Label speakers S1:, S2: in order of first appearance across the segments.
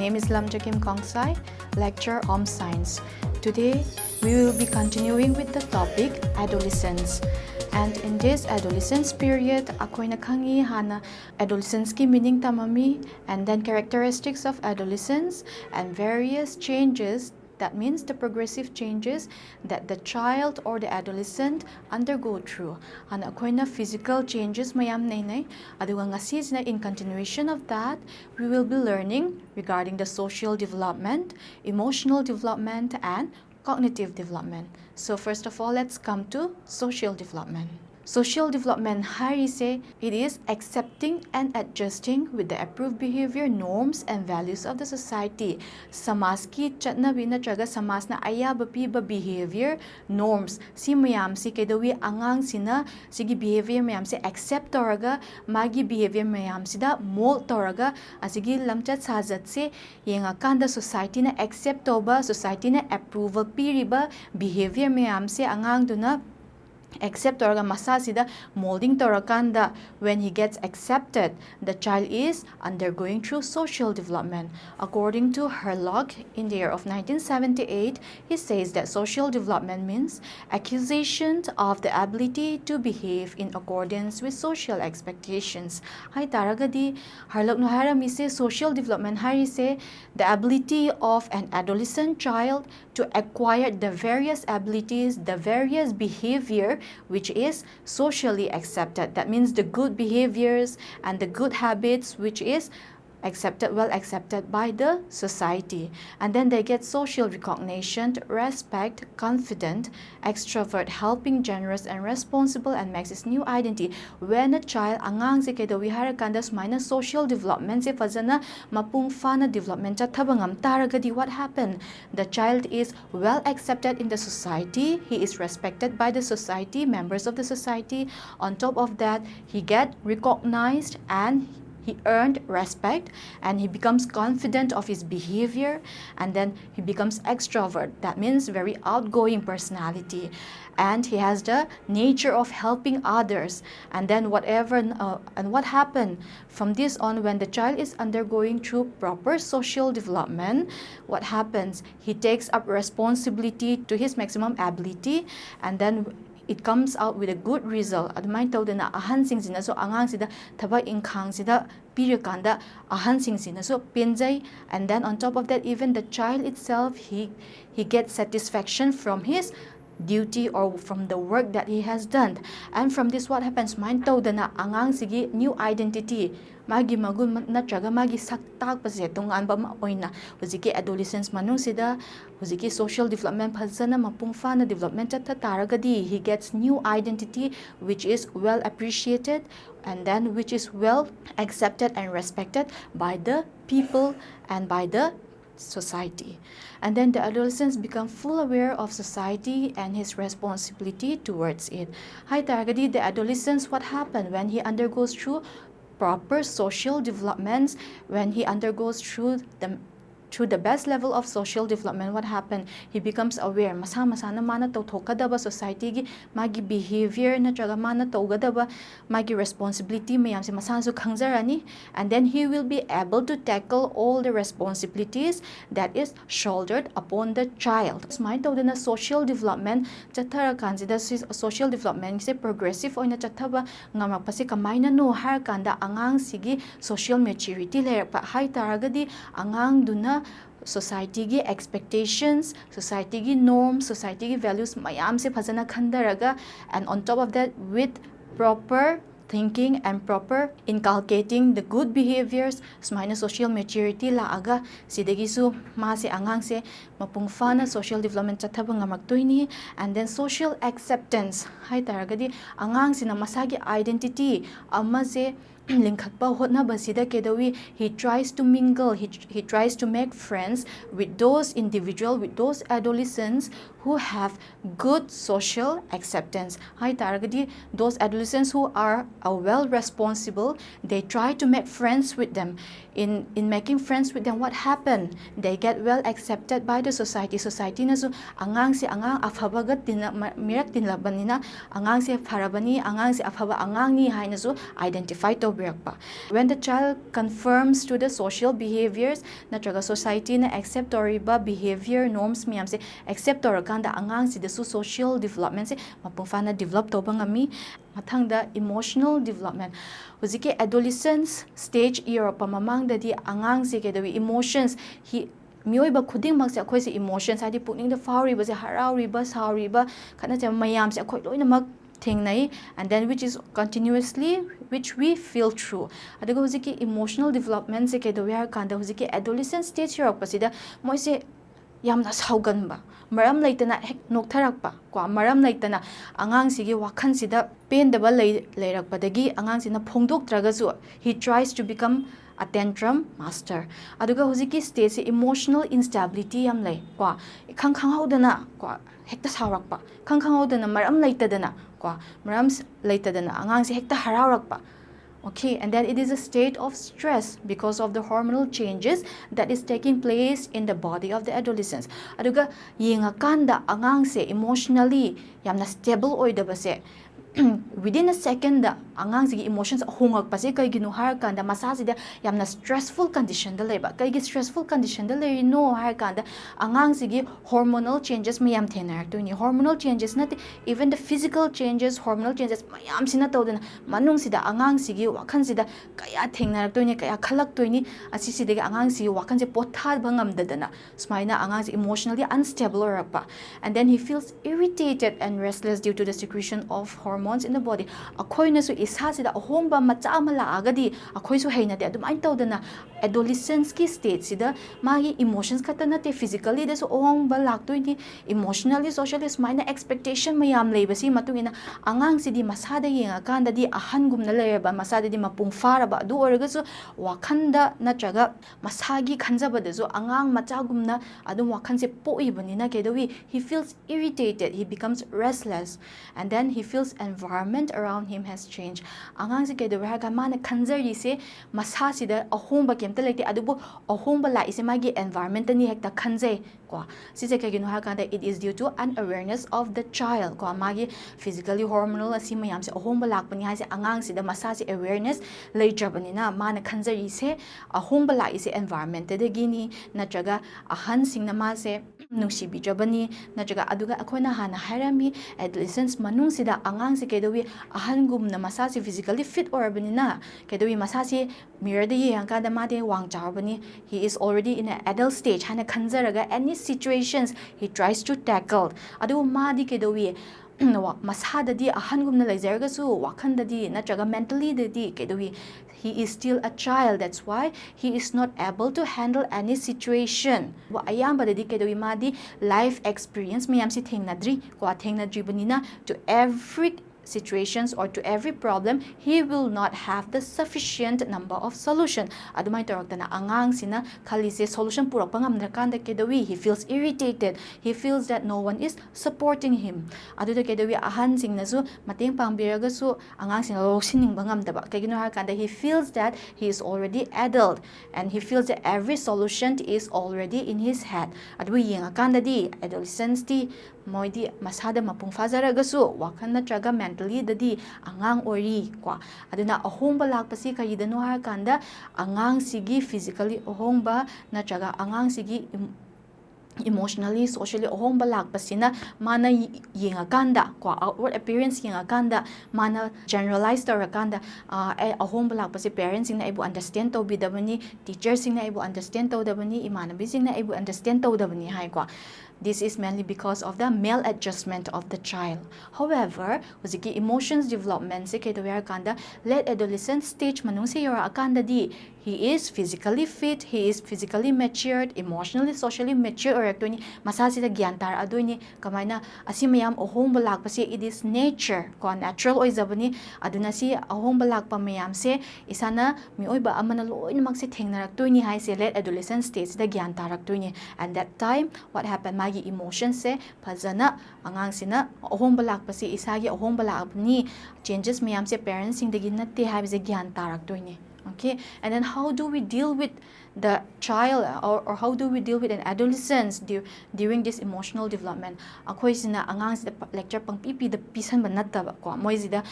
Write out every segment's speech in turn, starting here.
S1: name is Lamjakim Kongsai, lecturer Home Science. Today, we will be continuing with the topic Adolescence. And in this adolescence period, akoy nakhangi hana adolescence ki meaning tamami, and then characteristics of adolescence and various changes. That means the progressive changes that the child or the adolescent undergo through. And akoy na physical changes mayam nay aduga ngasi in continuation of that, we will be learning regarding the social development, emotional development, and cognitive development. So first of all, let's come to social development. Social development say it is accepting and adjusting with the approved behavior, norms, and values of the society. Samas ki chatnabi natraga samas na ayaba piba behavior, norms. Si mayam si kedawi angang sina sige behavior mayam si accept toraga magi behavior mayam sida mold toraga asigi lamchat sajat se yenga kanda society na accept toba society na approval piriba behavior mayam se angang duna accept toraga masasida molding torakanda. When he gets accepted, the child is undergoing through social development. According to Herlock, in the year of 1978, he says that social development means acquisition of the ability to behave in accordance with social expectations. Hai taragadi Herlock no harami se social development hari se the ability of an adolescent child to acquire the various abilities, the various behavior which is socially accepted. That means the good behaviors and the good habits which is well accepted by the society. And then they get social recognition, respect, confident, extrovert, helping, generous, and responsible, and makes his new identity. When a child angang se kedo wihara kandas minus social development se fazana mapung fana development cha thabangam taragadi, what happened? The child is well accepted in the society, he is respected by the society, members of the society. On top of that, he get recognized and he earned respect, and he becomes confident of his behavior, and then he becomes extrovert. That means very outgoing personality, and he has the nature of helping others. And then what happened from this on, when the child is undergoing through proper social development, what happens? He takes up responsibility to his maximum ability, and then it comes out with a good result. Adumay tawdana ahan sing sina so angang sida thabak inkhang sida pirikanda ahan sing sina so pinjay. And then on top of that, even the child itself, he gets satisfaction from his duty or from the work that he has done. And from this, what happens? Main tawdana angang sige new identity, magi magun natraga magi saktak pase tungan ba ma oina huziki adolescence manung sida huziki social development phazana mapung fana development cha taragadi, he gets new identity which is well appreciated, and then which is well accepted and respected by the people and by the society. And then the adolescents become full aware of society and his responsibility towards it. Hi taragadi, the adolescents, what happened when he undergoes through proper social developments, when he undergoes through the best level of social development, what happened? He becomes aware. Masa na mana tawthokadaba society gi magi behavior na traga mana tawgadaba magi responsibility mayam se masa su khangjarani, and then he will be able to tackle all the responsibilities that is shouldered upon the child. Smai tawdana social development chathara kansida social development se progressive oina chathaba ngamak pase kamaina no har kanda angang sigi social maturity lerakpa hai taragadi angang duna society gi expectations, society gi norms, society gi values mayam se phajana khandaraga, and on top of that, with proper thinking and proper inculcating the good behaviors, smaina social maturity laaga sidagi su ma se angang se mapung fana social development chathaba ngamaktoini. And then social acceptance hai taragadi angang sina masagi identity amma se linkhatpa hotnaba sida kedawi, he tries to mingle, he tries to make friends with those adolescents who have good social acceptance. Hai taragadi, those adolescents who are well responsible, they try to make friends with them. In making friends with them, what happened? They get well accepted by the society. Society na so angang si angang afhabagat mirak tinlaban nina angang si farabani, angang si afhaba angang ni hai na so identify to tawbirakpa. When the child conforms to the social behaviors natraga society na accept toriba behavior norms miyam se accept torakanda angang sidasu social development se mapung fana develop toba ngami. Mathangda emotional development huziki adolescence stage era pa mamangdadi angang se kedawi emotions hi mioiba khuding mak se akhoi se emotions hadi pukning da fauriba se harauriba sauriba khana che mayam se akhoi loina mak thingnai, and then which we feel through. Aduga huziki emotional development se kedawi har kanda huziki adolescent stage era pa sida moi se yamna sauganba maram laitana hek noktharakpa kwa maram laitana angang sigi wakhan sida pendaba leirakpadagi angang sina phongdoktragasu he tries to become a tantrum master. Aduga huziki stage se emotional instability yam lei kwa khang haudana kwa hekta saurakpa khang haudana maram laitadana kwa maram laitadana angang si hekta haraurakpa. Okay, and then it is a state of stress because of the hormonal changes that is taking place in the body of the adolescents. Aduga yengakanda angang se emotionally yamna stable oidaba se within a second da angang sigi emotions hongak pa se kai ginu har kanda masa sida yamna stressful condition da leba kai gi stressful condition da le no har kanda angang sigi hormonal changes mayam thenar to ni hormonal changes not even the physical changes hormonal changes mayam sina tawdana manung sida angang sigi wakhan sida kaya thengnar to ni kaya khalak to ni asi sida angang sigi wakhan se pothar bangam dadana smaina angang si emotionally unstable rakpa, and then he feels irritated and restless due to the secretion of hormones in the body. Akhoi na su isa sida ahongba macha ama laagadi akhoi su heinade adumai tawdana adolescence ki stage sida magi emotions katana te physically da su ahongba laktoini emotionally socially smaina expectation mayam leibasi matungina angang sidi masada yenga kanda di ahangumna leba masada di mapung faraba adu oraga su wakhanda natraga masagi khanjaba da su angang machagumna adum wakhan se poibani na kedawi he feels irritated, he becomes restless, and then he feels environment around him has changed. Angang si kedawi ha ga mana khanjari se masa sida ahongba kemta lekte adubu ahongba la ise magi environment ni hekta khanjai kwa sise kaginu ha kanda it is due to unawareness of the child kwa magi physically hormonal asi mayam se ahongba lakpani ha se angang sida masa se awareness leitrabani na mana khanjari se ahongba la ise environment de gini natraga ahan singna ma se nungsibijabani natraga aduga akhona hana harami adolescence manung sida angang se kedawi ahangum na masa se physically fit orabani na kedawi masa se mirror de yang ka da ma de wang chawbani he is already in an adult stage hana khanjaraga any situations he tries to tackle adu ma di kedawi masada di ahangumna leizarga su wakhanda di natraga mentally di kedawi he is still a child, that's why he is not able to handle any situation. Wa ayamba di kedawi ma di life experience mayam si thengnadri kwa thengnadri banina to every situations or to every problem he will not have the sufficient number of solution adumai toraktana angang sina khalise solution purak pangamna kanda kedawi he feels irritated, he feels that no one is supporting him aduda kedawi ahan singna su mateng pangbiraga su angang sina loksining bangamdaba kagino har kanda he feels that he is already adult and he feels that every solution is already in his head adu yenga kanda di adolescence di moidi masada mapung fazaraga su wakhan natraga mentally dadi angang ori kwa aduna ahongba lakpasi kayidano har kanda angang sigi physically ahongba natraga angang sigi emotionally socially ahongba lakpasina mana yenga kanda kwa outward appearance yenga kanda mana generalized torakanda ahongba lakpasi parents singna ibu understand to bidabani teachers singna ibu understand to dabani imanabi singna ibu understand to dabani hai kwa. This is mainly because of the maladjustment of the child. However, huziki emotions development se kedawi kanda late adolescent stage manung se yora akanda di he is physically fit, he is physically matured, emotionally socially mature orektoni masasi da gyantar adoini kamaina asimayam ahongba lakpasi it is nature ko natural oizabani aduna si ahongba lakpa mayam se isana mioiba amana loinamak se thengnaraktoini hai se late adolescent stage da gyantaraktoini, and that time what happened magi emotions se phajana angang sina ahongba lakpasi isagi ahongba lakapni changes mayam se parents sing dagi natte haibse gyan taraktoini. Okay, and then how do we deal with the child or how do we deal with an adolescence during this emotional development? Akhoi sina angang sida lecture pang pipi da pisan ba nattaba ko moi sida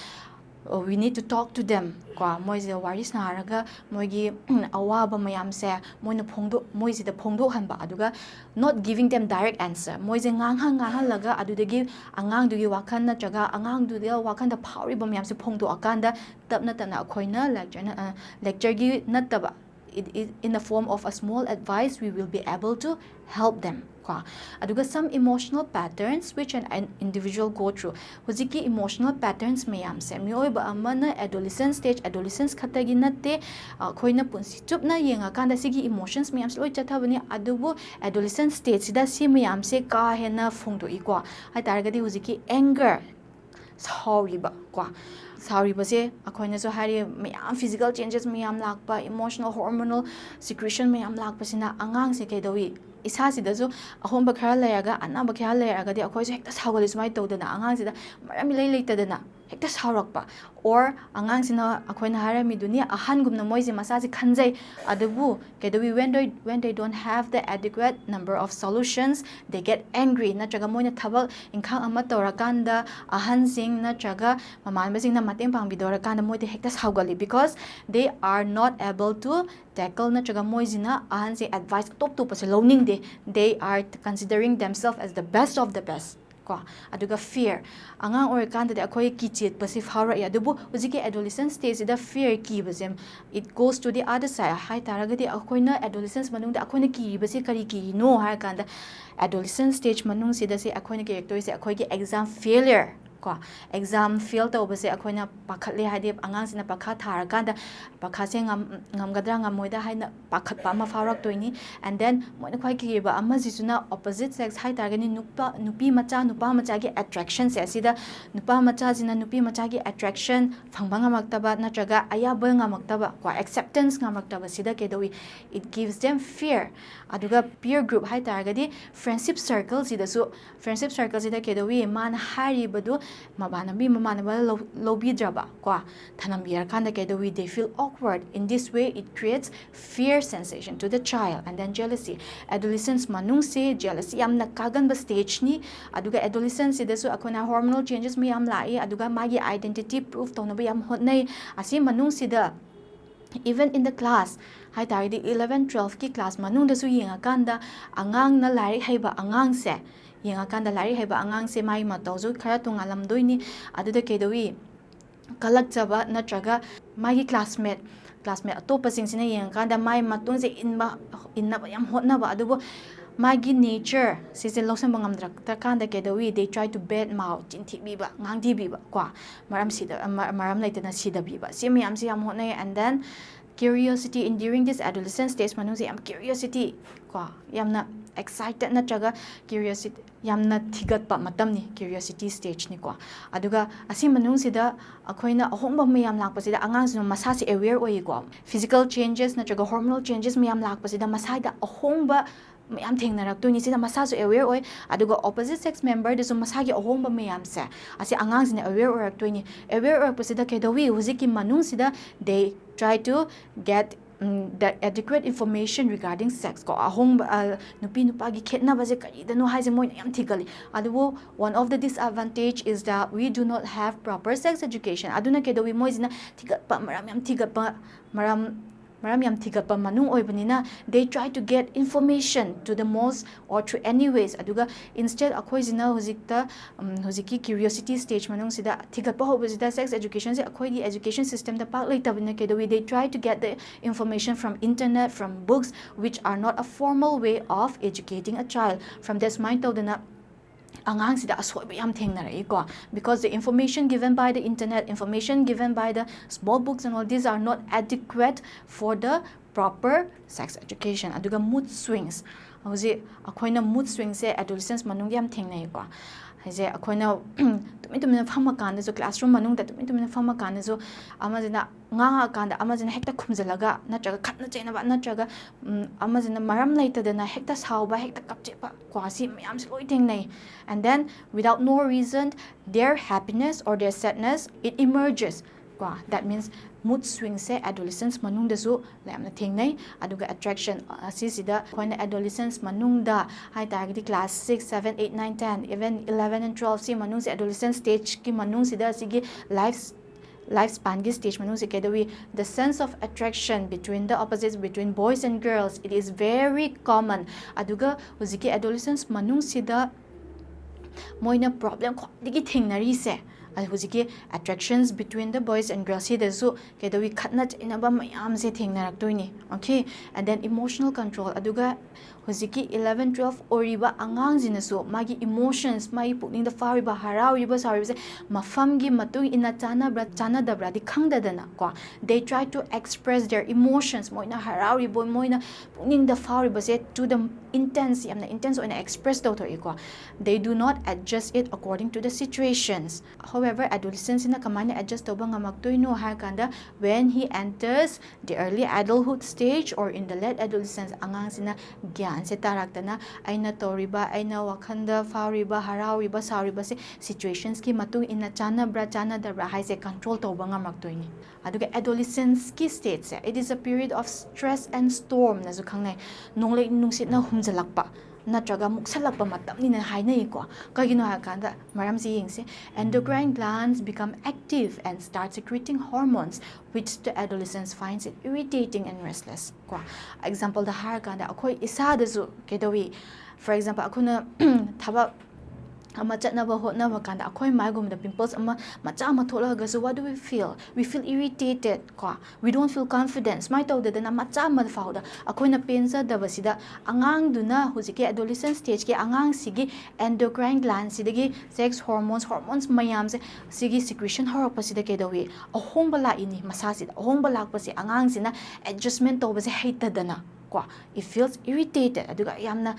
S1: we need to talk to them kwa moise wari snaraga moigi awaba mayam se moina phongdo hanba aduga not giving them direct answer moise ngang laga adudagi angang dugi wakhan na jaga angang du de wakhan da phawri bam yam se phongdo akanda tapna akhoina lecture gi nataba in the form of a small advice we will be able to help them aduga some emotional patterns which an individual go through hojiki emotional patterns mayam se mioiba amana adolescence khatagi natte khoina punsi chupna yenga kanda sigi emotions mayam loi chathabani adubu adolescent stage sida si mayam se ka hena phongdo ikwa hai taragadi hojiki anger sauriba se akhoina so hari mayam physical changes mayam lakpa emotional hormonal secretion mayam lakpa sina angang se kedawi isa sida so ahomba khara layaga anaba khara layaga di akhoi so hekta sagali sumai tawdana angang sida maram lei leitadana hekta saurakpa or angang sina akhoina harami dunia ahan gumna moise masasi khanjai adubu kedawi when they don't have the adequate number of solutions they get angry natraga moina thabak inkhang ama tawrakanda ahan sing natraga maman basing na mateng pangbidora kanda moide hekta saugali because they are not able to tackle natraga moizina ahan se advice top pase learning they are considering themselves as the best of the best aduga fear angang or kanda de akhoi kichet pasi phara ya adubu hojiki adolescence stage da fear ki basem it goes to the other side hai taragadi akhoina adolescence manung da akhoina ki base kari ki no ha kanda adolescence stage manung sida se akhoina character se akhoi ki exam failure exam fail tawbase akhoina pakhatle hade angang sina pakha thara kanda pakha se ngamgadra ngamoida haina pakhat pa ma faurak toini and then moina khwai ki ba amma jisuna opposite sex hai targani nupi macha gi attraction se asida nupa macha jina nupi macha gi attraction phangbanga maktaba natraga ayaba ngamaktaba acceptance ngamaktaba sida kedawi it gives them fear aduga peer group hai targadi friendship circle sida kedawi man hari badu mamanaba lobidraba thanambir kanda kedawi they feel awkward in this way it creates fear sensation to the child and then jealousy adolescence manung se jealousy yamna kagan ba stage ni aduga adolescence sida su akona hormonal changes mi yam lai aduga magi identity proof tonaba yam hotnai asi manung sida even in the class hai taridi 11 12 ki class manung da su yenga kanda angang na lai haiba angang se yenga kanda lari haiba angang se mai ma tawzu khara tungalam doini aduda kedawi kalak chaba natraga magi classmate atopa singsina yenga kanda mai matung se inna yam hotna ba adubo magi nature sise losam bangam drak kanda kedawi they try to bad mouth chinthi bi ba ngangdi bi ba maram laitana sida bi ba sim yam se yam hotna and then curiosity in during this adolescent stage manung se yam curiosity yamna excited natraga curiosity yamna thigat pa matam ni curiosity stage ni aduga asi manung sida akhoina ahomba mayam lakpa sida angang sino masa se aware oi physical changes natraga hormonal changes mayam lakpa sida masa da ahomba mayam thengnarak to ni sida masa so aware oi aduga opposite sex member de so masa gi ahomba mayam se asi angang sina aware orak to ni aware orak pasida kedawi huziki manung sida they try to get the adequate information regarding sex ahong nupi gi khetna baje kari dano haise moina yam thigali adu one of the disadvantage is that we do not have proper sex education aduna kedawi moizina thigat pa maram yam thigapa manung oibanina they try to get information to the most or through any ways aduga instead akhoi jina hojiki curiosity stage manung sida thigapa hobasida sex education se akhoi gi education system da pak leitabina kedawi they try to get the information from internet from books which are not a formal way of educating a child from this mind tawdana angang sida asoi yam thengnarai because the information given by the internet, information given by the small books and all these are not adequate for the proper sex education aduga mood swings hoji akhoina mood swings se adolescence manung yam thengnai haise akhoina tumina phama kan so classroom manung da tumina phama kan so amajina nga kan da amajina hekta khumjalaga natraga khatna chaina ba natraga amajina maram laitadana hekta sauba hekta kapchepa kwasi mayam se loi thengnai and then without no reason their happiness or their sadness it emerges that means mood swings se adolescence manung da su lamna thengnai aduga attraction asisida khoina adolescence manung da hai targeti class 6 7 8 9 10 even 11 and 12 si manung se adolescence stage ki manung sida sigi lifespan gi stage manung se kedawi the sense of attraction between the opposites between boys and girls it is very common aduga huziki adolescence manung sida moina problem khwadi thingnari se huziki attractions between the boys and girls hidasu kedawi khatna inaba mayam se thingnarak toini okay and then emotional control aduga huziki 11 12 oriba angang jinasu magi emotions mai pukning da fariba harawiba sariba mafam gi matung ina chana dabra di khangdadana ko they try to express their emotions moina harawibo moina pukning da fariba se to the intense yamna intense oina express to ko they do not adjust it according to the situations however adolescence ina kamana adjust to banga maktoino ha kanda when he enters the early adulthood stage or in the late adolescence angang sina gyan se taraktana aina toriba aina wakhanda fauriba harawiba sauriba se situations ki matung ina chana dabra hai se control to banga maktoini aduga adolescence ki stage se it is a period of stress and storm na zu khangnai nonglei nungsit na humjalakpa natraga muksalakpa matamni na hainai ko kagino ha kanda maram si yingse endocrine glands become active and start secreting hormones which the adolescents finds it irritating and restless ko example the har kanda akoi isa da zu kedawi for example akuna thaba ama chatnaba hotnaba kanda akoi maigum the pimples ama macha ama tholaga so what do we feel irritated ko we don't feel confident smai tawda na macha ama fauda akoi na pensa dabasida angang duna huziki adolescent stage ke angang sigi endocrine gland sidagi sex hormones mayam se sigi secretion horopasida ke dawi ahongba la ini masasida ahongba lakpasi angang sina adjustment tawbase haitadana ko it feels irritated aduga yamna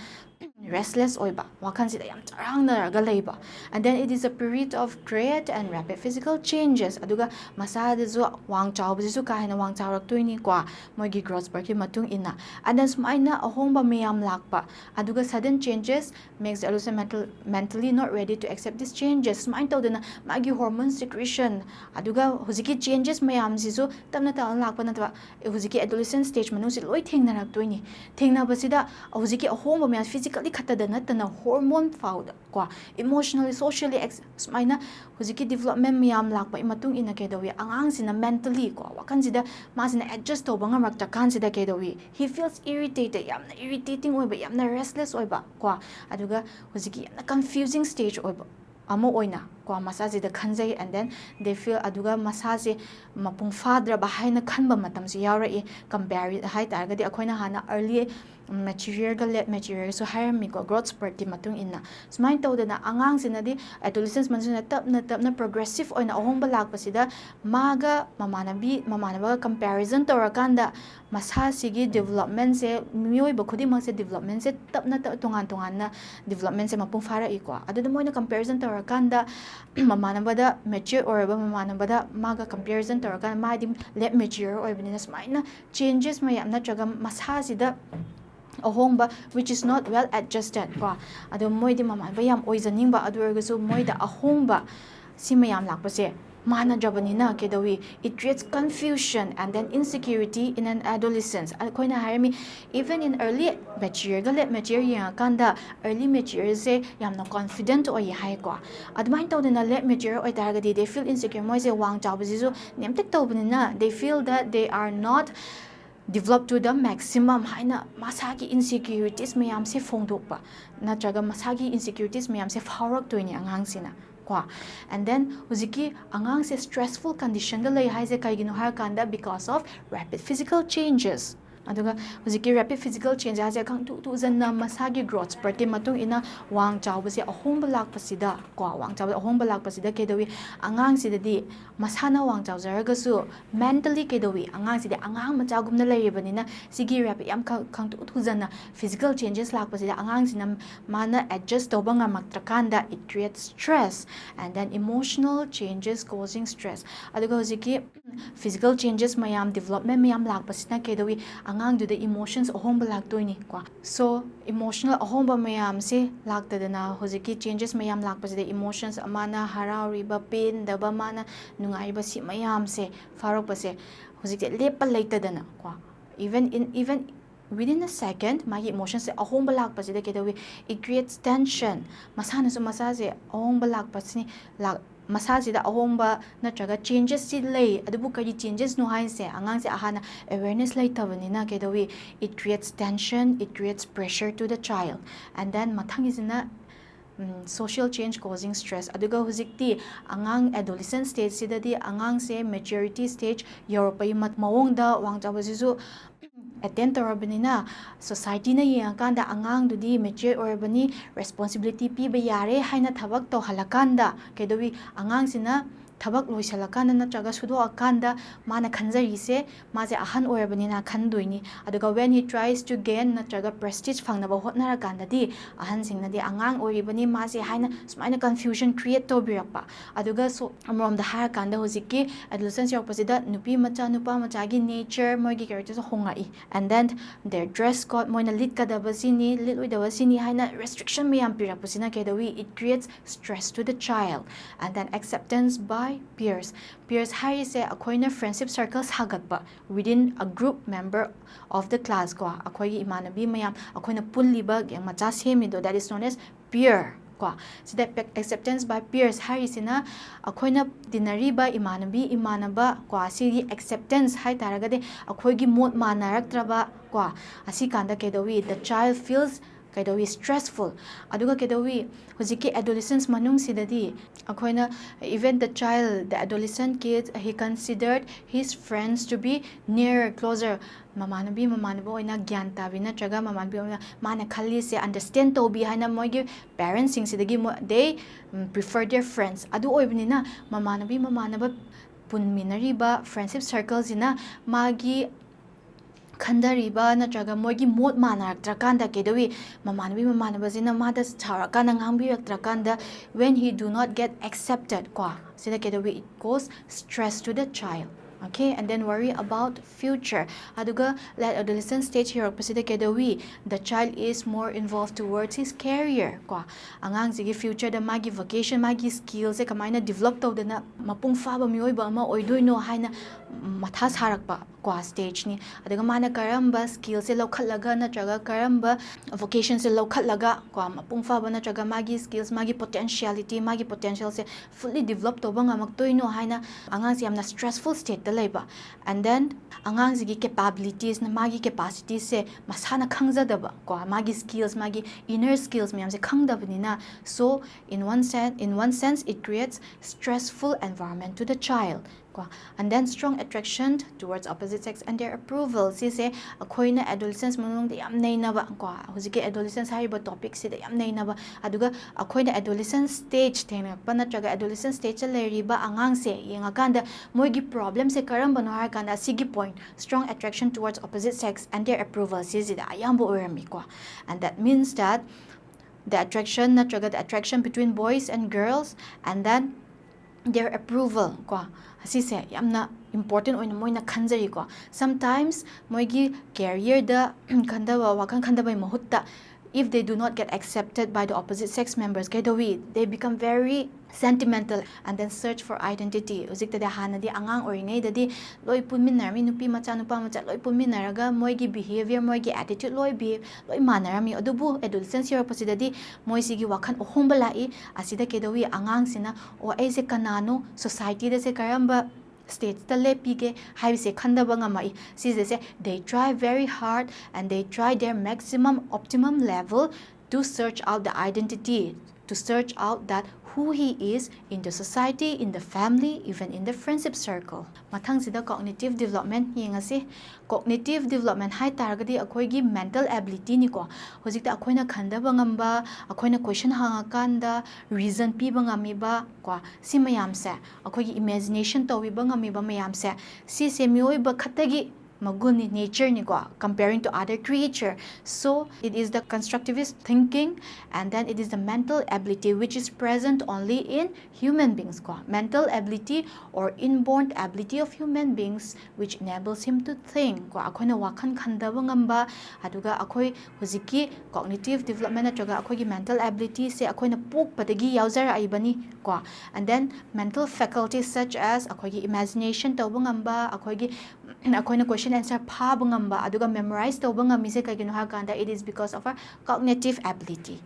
S1: restless oiba wakansida yam charangna raga leiba and then it is a period of great and rapid physical changes aduga masada zo wang chawbji su kaina wang chawrak toini kwa mogi growth spurt ki matung ina and then smaina ahongba miyam lakpa aduga sudden changes makes the adolescent mentally not ready to accept these changes smain tawdana magi hormone secretion aduga huziki changes mayam sisu tamna ta lakpa natwa huziki adolescent stage manu si loi thengna rak toini thengna basida huziki ahongba miyam physically khatadana tana hormone fauda kwa emotionally socially smaina huziki development miyam lakpa imatung ina kedawi angang sina mentally kwa wakansida masina adjust to banga rakta kansida kedawi he feels irritated yamna irritating oiba yamna restless oiba kwa aduga huziki yamna confusing stage oiba amo oina kwa masaji da khanjai and then they feel aduga masaji mapung fadra bahaina khanba matam si yauri compare hai targadi akoina hana early mature ga late mature so higher miko growth spurt di matung inna smain tawdana angang sinadi adolescence mansuna tapna progressive oina ahongba lakpasida maga mamanaba comparison torakanda masasigi development se mioi bakhudi mase development se tapna tongan na development se mapung fara iko adu moina comparison torakanda mamanabada mature or mamanabada maga comparison torakanda madi late mature or binina smaina changes mayam natraga masasida ahongba which is not well adjusted ko ado moidi mama bayam oijaningba adurgasu moida ahongba simayam lakpase mana jabanina kedawi it creates confusion and then insecurity in an adolescence koina harmi even in early mature ga late mature ya kanda early mature se yamna confident oi hai ko admain tawdena late mature oi targadi they feel insecure moi se wang chawbisu nemtek tawbnina they feel that they are not develop to the maximum haina masagi insecurities mayam se phongdokpa natraga masagi insecurities mayam se faurak toini angang sina kwa and then huziki angang se stressful condition da lei haise kaigino har kanda because of rapid physical changes aduga huziki rapid physical change haje khang tu zanna masagi growth spurt matung ina wang chawbase ahongba lakpasida kwa wang chawba ahongba lakpasida kedawi angang sidadi masana wang chawjaraga su mentally kedawi angang sidadi angang machagumna leibanina sigi rapid yam khang tu zanna physical changes lakpasida angang sina mana adjust toba ngamaktakanda it creates stress and then emotional changes causing stress aduga huziki physical changes mayam development mayam lakpasina kedawi angang du the emotions ahongba laktoini kwa so emotional ahongba mayam se laktadana hoziki changes mayam lakpasida emotions amana harauriba pain daba mana nungaiba si mayam se farokpase hoziki lepa laitadana kwa even within a second my emotions se ahongba lakpasida kedawi it creates tension masana so masaje ahongba lakpasini masasida ahongba natraga changes si lay adubu kari changes no hainse angang se ahana awareness lay tabanina kedawi it creates tension, it creates pressure to the child, and then mathang isina social change causing stress. Aduga huzikti angang adolescent stage sidadi angang se maturity stage europai mawongda wangtabasisu attend tawrabanina society na yengakanda angang dudi mature orbani responsibility piba yare haina thabak tawhalakanda kedawi angang sina thabak loisalakanda natraga sudoakanda mana khanjarise maje ahan oirabanina khandoini aduga when he tries to gain natraga prestige phangnaba hotnarakanda di ahan singnadi angang oiribani maje haina sumaina confusion create tobirakpa aduga so amrom da harakanda hojiki adolescence yakpasida nupi macha nupa macha gi nature moigi characters hongai, and then their dress code moina lit kadabasini litwidabasini haina restriction mayam pirakpasina kedawi it creates stress to the child, and then acceptance by peers harise akoina friendship circles hagatpa within a group member of the class ko akoi imanabi mayam akoina pulliba yang macha semido that is known as peer ko sida acceptance by peers harisina akoina dinariba imanaba ko asi acceptance hai taragade akoigi mot manaraktraba ko asi kanda kedawi the child feels kaidawi stressful aduga kedawi hojiki adolescence manung sidadi akoina even the adolescent kid he considered his friends to be near closer mamanabi oina gyan tabi natraga mamanabi oina mana khalli se understand to bi haina moigi parents sing sidagi they prefer their friends adu oibnina mamanaba punminariba friendship circles ina magi khandariba natraga moigi mot manaraktrakanda kedawi mamanabasina mada charakana ngambiraktrakanda when he do not get accepted kwa sida kedawi it cause stress to the child. Okay, and then worry about future aduga let adolescent stage here pasida kedawi the child is more involved towards his career kwa angang sigi future da magi vocation magi skills e kamaina develop tawdana mapung faba mioiba ama oidoino haina matha sarakpa kwa stage ni aduga mana karamba skills e lokhallaga natraga karamba vocation se lokhallaga kwa mapung faba natraga magi skills magi potential se fully develop tawba ngamaktoino haina angang si amna stressful state labor, and then angang sigi capabilities na magi capacities se masana khangjadaba ko magi skills magi inner skills myam se khangdabanina so in one sense it creates stressful environment to the child ko, and then strong attraction towards opposite sex and their approval si se akoina adolescence manung de yam nainaba ko hojiki adolescence hariba topic se de yam nainaba aduga akoina adolescence stage thena panatraga adolescence stage leriba angang se yengakanda moigi problems se karamba no harakanda sigi point strong attraction towards opposite sex and their approval si da ayambo orami ko, and that means that the attraction between boys and girls and then their approval ko asise yamna important oina moina khanjari ko sometimes moigi career da khandaba wakan khandaba mahutta if they do not get accepted by the opposite sex members they become very sentimental and then search for identity ujikta da hanadi angang oringai dadi loi punminarami nupi macha nupa macha loi punminaraga moigi behavior moigi attitude loi manarami adubu adolescence year pasidadi moisigi wakhan ohomba lai asida kedawi angang sina o aise kanano society da se karamba states the lepige haibse khandaba ngamai sise they try very hard and they try their optimum level to search out the identity, to search out that who he is in the society, in the family, even in the friendship circle. Mathang sida cognitive development yengasi cognitive development hai targadi akoigi mental ability ni ko hojikta akoina khandaba ngamba akoina question hangakanda reason piba ngamiba ko simayam se akoigi imagination towiba ngamiba mayam se si semioi ba khatagi maguni nature ni ko comparing to other creature. So it is the constructivist thinking, and then it is the mental ability which is present only in human beings ko mental ability or inborn ability of human beings which enables him to think ko akoina wakhan khandaba ngamba aduga akoi hojiki cognitive development natraga akoi gi mental ability se akoina pokpadagi yauzara aibani ko, and then mental faculties such as akoi gi imagination tawba ngamba akoi gi akoina question question answer phaba ngamba aduga memorize tawba ngami se kaigino ha kanda it is because of our cognitive ability.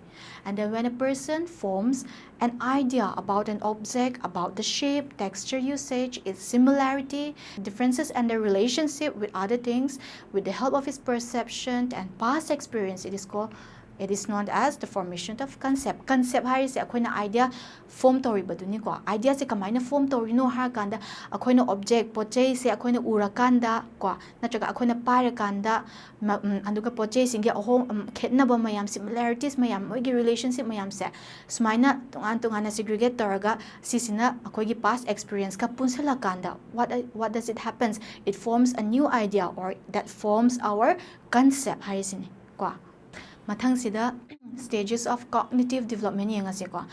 S1: And then when a person forms an idea about an object, about the shape, texture, usage, its similarity, differences and their relationship with other things, with the help of his perception and past experience, it is known as the formation of concept. Concept harise akoina idea form toribaduni ko. Idea se kamaina form torino har kanda akoina object pochei se akoina urakanda ko natraga akoina parakanda anduga pochei singe ahong khetnaba mayam similarities mayam moigi relationship mayam se sumaina tongan segregate toraga sisina akoigi past experience ka punsela kanda what does it happens? It forms a new idea or that forms our concept harisini ko. Mathang sida stages of cognitive development yengase ko.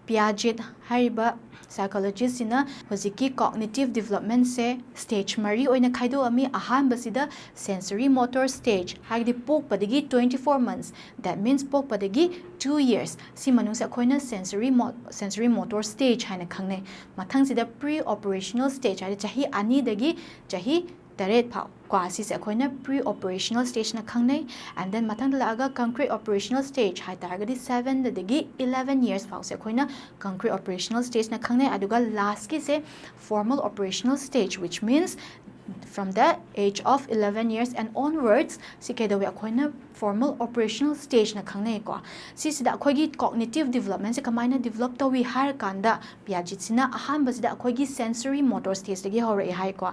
S1: Piaget hariba psychologist sina hojiki cognitive development se stage mari oina khaido ami ahanba sida sensory motor stage haidi pokpadagi 24 months, that means pokpadagi 2 years si manung sa koina sensory motor stage haina khangne. Mathang sida pre-operational stage haidi chahi ani dagi chahi taret phau kwasi se akoina pre-operational stage na khangnei, and then mathang laga concrete operational stage hai targadi 7 dagi 11 years phau se akoina concrete operational stage na khangnei. Aduga last ki se formal operational stage, which means from the age of 11 years and onwards si kedawi akoina formal operational stage na khangnei ko. Si sida akoigi cognitive development se kamaina develop tawi har kanda Piaget sina ahanba sida akoigi sensory motor stage dagi hore hai ko.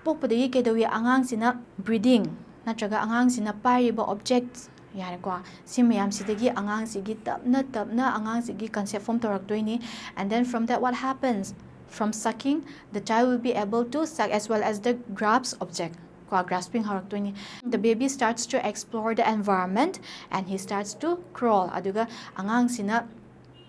S1: Pokpadagi kedawi angang sina breathing natraga angang sina pariba objects yare ko si mayam sidagi angang sigi tapna angang sigi concept form toraktoini, and then from that what happens? From sucking, the child will be able to suck as well as the grasp object. Grasping haraktoini. The baby starts to explore the environment and he starts to crawl. Aduga angang sina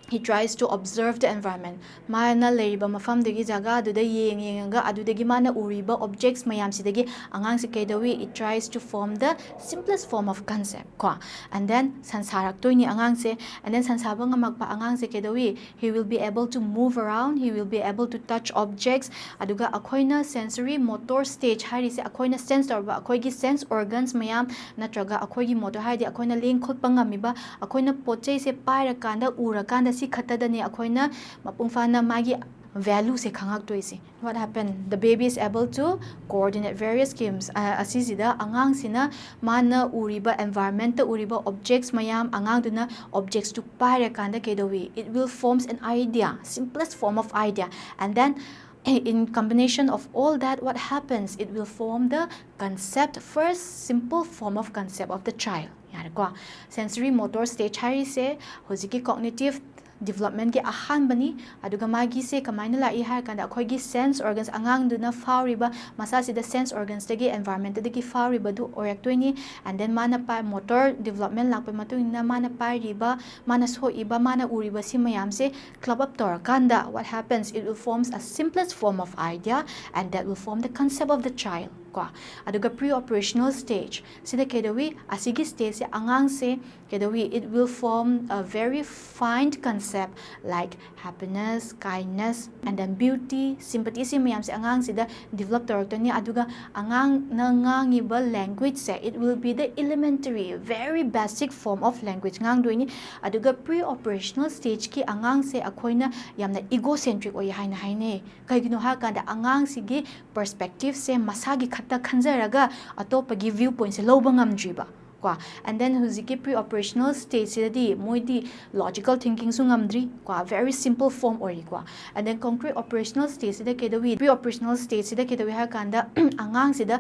S1: he tries to observe the environment. Mana leiba mafam dagi jaga aduda yenga adudagi mana uriba objects mayam sidagi angang si kedawi it tries to form the simplest form of concept ko. And then sansarak toini angang se, and then sansabang magpa angang se kedawi he will be able to move around, he will be able to touch objects. Aduga akoina sensory motor stage hari se akoina sense orba akoigi sense organs mayam natraga akoigi motor hari akoina leng khot pangamiba akoina pochei se paira kanda ura kanda si khatadani akoina mapungfana magi value se khangak toisi. What happened? The baby is able to coordinate various schemes. Asisida angang sina mana uriba environment uriba objects mayam angang duna objects to paira kanda kedowi it will forms an idea, simplest form of idea, and then in combination of all that what happens? It will form the concept, first simple form of concept of the child. Sensory motor stage hari se hojiki cognitive development ki ahan bani aduga magi se kamaina lai har kanda akoigi sense organs angang duna fauriba masa sida sense organs dagi environment dagi fauriba du oraktoini, and then mana pa motor development lakpa matungina mana pa riba mana soiba mana uriba si mayam se club up tor kanda what happens? It will forms a simplest form of idea, and that will form the concept of the child. Aduga pre-operational stage sida kedawi asigi stage se angang se kedawi it will form a very fine concept like happiness, kindness, and then beauty, sympathy si mayam se angang sida develop toraktoni. Aduga angang nangangiba language se it will be the elementary very basic form of language ngang doini. Aduga pre-operational stage ki angang se akoina yamna egocentric oy haina haine kaigino ha kanda angang sigi perspective se masagi ta khanjaraga atopagi viewpoint se loba ngamdriba kwa. And then huziki pre-operational stage sidadi moidi logical thinking su ngamdri kwa, very simple form ori kwa. And then concrete operational stage sida kedawi pre-operational stage sida kedawi ha kanda angang sida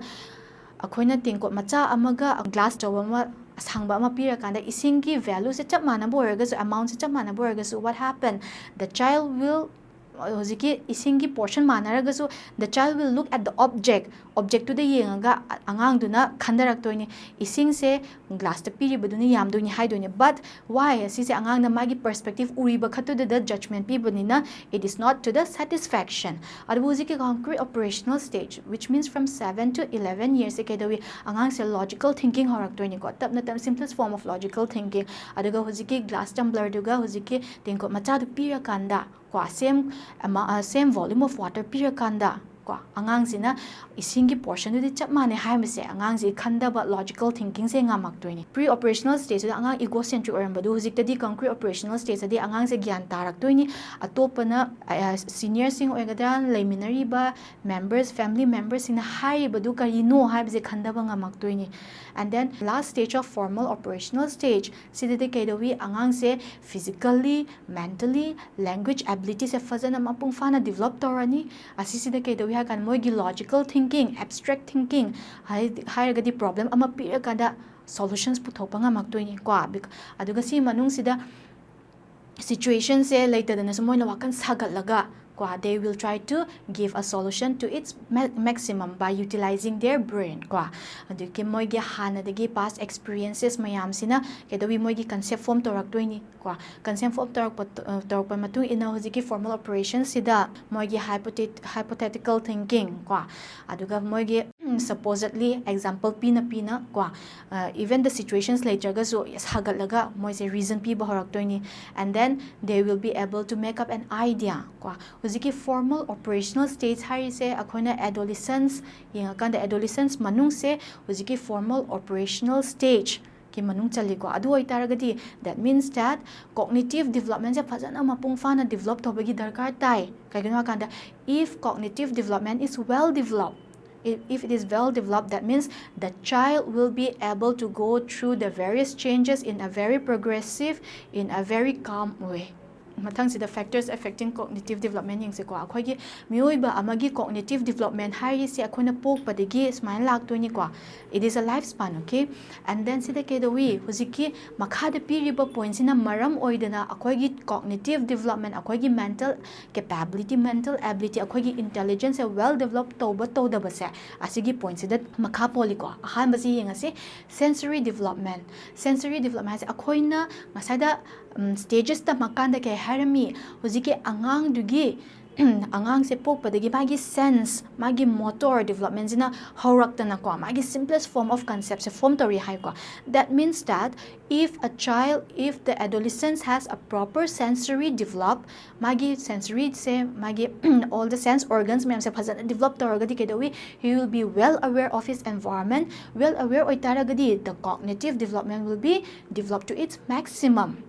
S1: akoina tingkot macha amaga glass tawama asangba ama pira kanda isingi value se chap mana boraga so amount se chap mana boraga so what happened? The child will hojiki isingi portion manaragasu the child will look at the object to the yenga angang duna khandaraktoini ising se glass ta piribaduni yamduni haidoni, but why sise angang na magi perspective uriba khatu the judgment pibanina it is not to the satisfaction. Adhujiki concrete operational stage, which means from 7 to 11 years kedawi angang se logical thinking horaktoini ko tapna tam simplest form of logical thinking. Aduga hojiki glass tumbler duga hojiki tingko macha du pira kanda kwa same volume of water pirakanda kwa angang sina ising gi portion du chap mane hai me se angang si khandaba logical thinking se ngamak toini pre operational stage da angang egocentric oiramba du hujik tadi concrete operational stage adi angang se gyan tarak toini atopana senior sing oigadan laiminari ba members family members sina hai badu kari no hai se khandaba ngamak toini. And then last stage of formal operational stage sidade kaidawi angang se physically mentally language ability se fazana mapung fana develop torani asisida kaidawi ha kan moi gi logical thinking abstract thinking hai gadi problem ama pira kada solutions puthopa ngamak toini kwa aduga si manung sida situation se later dana moina wakan sagat laga kwa they will try to give a solution to its maximum by utilizing their brain kwa aduki moi gi hana degi past experiences mayam sina kedawi moi gi concept form torak toini kwa concept form torak pa matu ina hojiki formal operations sida moi gi hypothetical thinking kwa aduga moi gi supposedly example pina kwa even the situations later ga so hagat laga moi se reason pi bahorak toini and then they will be able to make up an idea kwa hujiki formal operational stage hari se akoina adolescence yenga kan the adolescence manung se hujiki formal operational stage ki manung chaliko adu oitaragadi that means that cognitive development se fajana mapung fana develop tobagi darkar tai kaigino kanda if cognitive development is well developed if it is well developed, that means the child will be able to go through the various changes in a very progressive, in a very calm way. Mathang si the factors affecting cognitive development yung se ko akhoi gi mioiba amagi cognitive development hari si akhona pok padigi smile lak to ni ko it is a lifespan, okay? And then si the kedawi huziki makhada piriba points in a maram oidana akhoi gi cognitive development akhoi gi mental capability mental ability akhoi gi intelligence well developed toba se asigi points that makha poli ko ahan basi yenga se sensory development has akhoina masada stages ta makanda ke harami hujiki angang dugi angang se pokpadagi magi sense magi motor development ina horakta na ko magi simplest form of concept se form tori hai ko that means that if the adolescent has a proper sensory develop magi sensory se magi all the sense organs me se phajana develop toragadi kedawi he will be well aware of his environment well aware oitaragadi the cognitive development will be developed to its maximum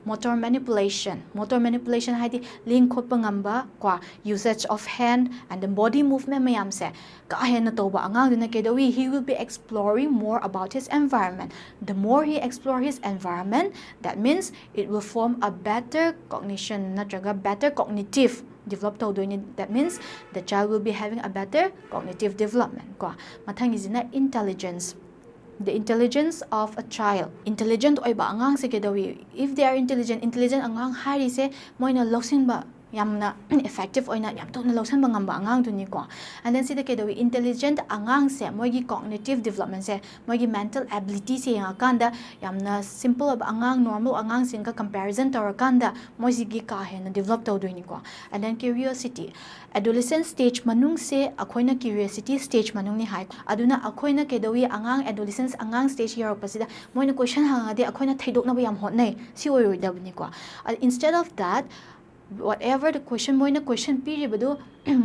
S1: motor manipulation haidi link khotpa ngamba kwa usage of hand and the body movement mayam se ka hena toba angang dina kedawi he will be exploring more about his environment the more he explore his environment that means it will form a better cognition natraga better cognitive develop tawdoini that means the child will be having a better cognitive development kwa mathang izina intelligence the intelligence of a child intelligent oiba angang se kedawi if they are intelligent angang hari se moina loksin ba yamna effective oina yam to na loksan ba ngamba angang duni ko and then si the kedawi intelligent angang se moigi cognitive development se moigi mental ability se yang kanda yamna simple ba angang normal angang singa comparison tor kanda moigi gi ka hen develop to doini ko and then curiosity adolescent stage manung se akoina curiosity stage manung ni hai aduna akoina kedawi angang adolescence angang stage yar pasida moina question hanga de akoina thaidok na ba yam hot nei si oi dabni ko instead of that whatever the question moina question piribadu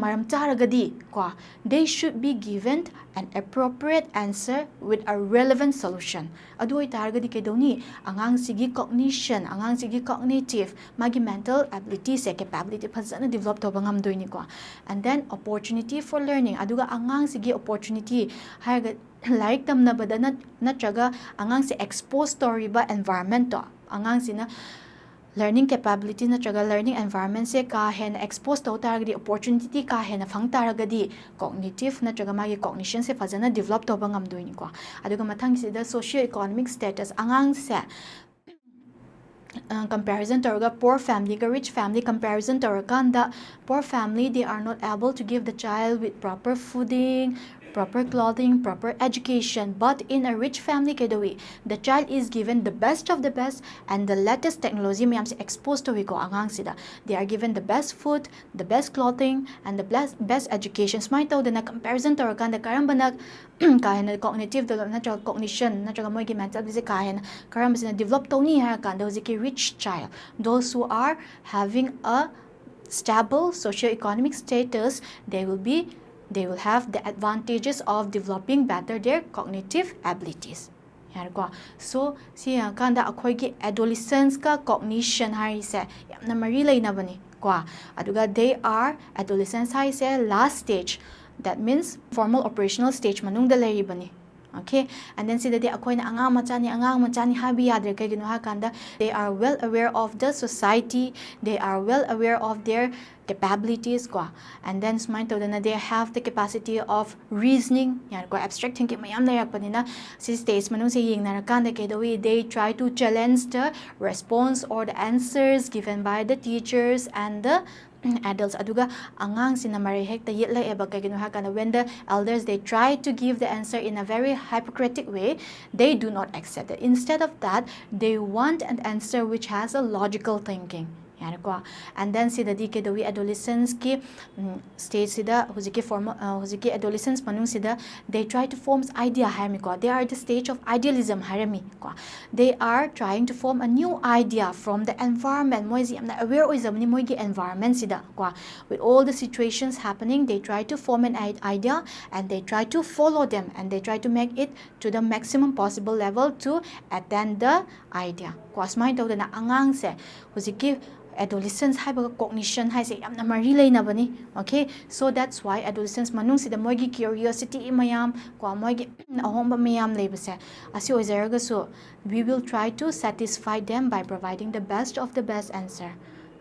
S1: maram charagadi ko they should be given an appropriate answer with a relevant solution adu oi targadi kedoni angang sigi cognition angang sigi cognitive magi mental ability se capability phajana develop to bangam doini ko and then opportunity for learning aduga angang sigi opportunity haiga like tamna badana natraga angang se expose story ba environment to angang sina learning capability natraga learning environment se ka hen expose to taragadi opportunity ka hen phang taragadi cognitive natraga magi cognition se fajana develop to bangam doini ko aduga mathang se the socio economic status angang se comparison to poor family ga rich family comparison to kanda poor family they are not able to give the child with proper fooding proper clothing, proper education, but in a rich family kedawi the child is given the best of the best and the latest technology mayam se exposed to ko angang sida they are given the best food the best clothing and the best education smart to the comparison to kan the karamba na kahen cognitive development na cognition na mo gi mental ability kahen karamba sina develop to ni ha kan those ki rich child those who are having a stable socio-economic status they will be they will have the advantages of developing better their cognitive abilities. So, siya kanda akoigi adolescence ka cognition harise yamna mari lainabani kwa aduga they are adolescence harise last stage, that means formal operational stage manungda lairibani. Okay, and then sidadi akoy na angang machani habi yadre kay gino hakanda they are well aware of the society, they are well aware of their capabilities kwa, and then smart to na they have the capacity of reasoning yan kwa, abstract thinking mayam na yak panina si stage manung si ying na kanda kay the way they try to challenge the response or the answers given by the teachers and the adults. Aduga angang sinamari hekta yitla eba kagino hakana when the elders they try to give the answer in a very hypocritic way, they do not accept it. Instead of that, they want an answer which has a logical thinking. And then sida di ke dawi adolescence ki stage sida huziki form huziki adolescence manung sida they try to form idea harami ko, they are the stage of idealism harami ko, they are trying to form a new idea from the environment. Moi ji amna aware oizamni moi gi environment sida ko, with all the situations happening they try to form an idea and they try to follow them and they try to make it to the maximum possible level to attain the idea ko. Asmai to na angang se huziki adolescence haiba cognition haise yamna mari lainabani. Okay, so that's why adolescence manung sida moigi curiosity mayam kwa moigi ahomba mayam leibase asi oizaraga, so we will try to satisfy them by providing the best of the best answer.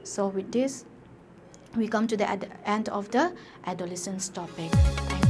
S1: So with this we come to the end of the adolescence topic. Thank you.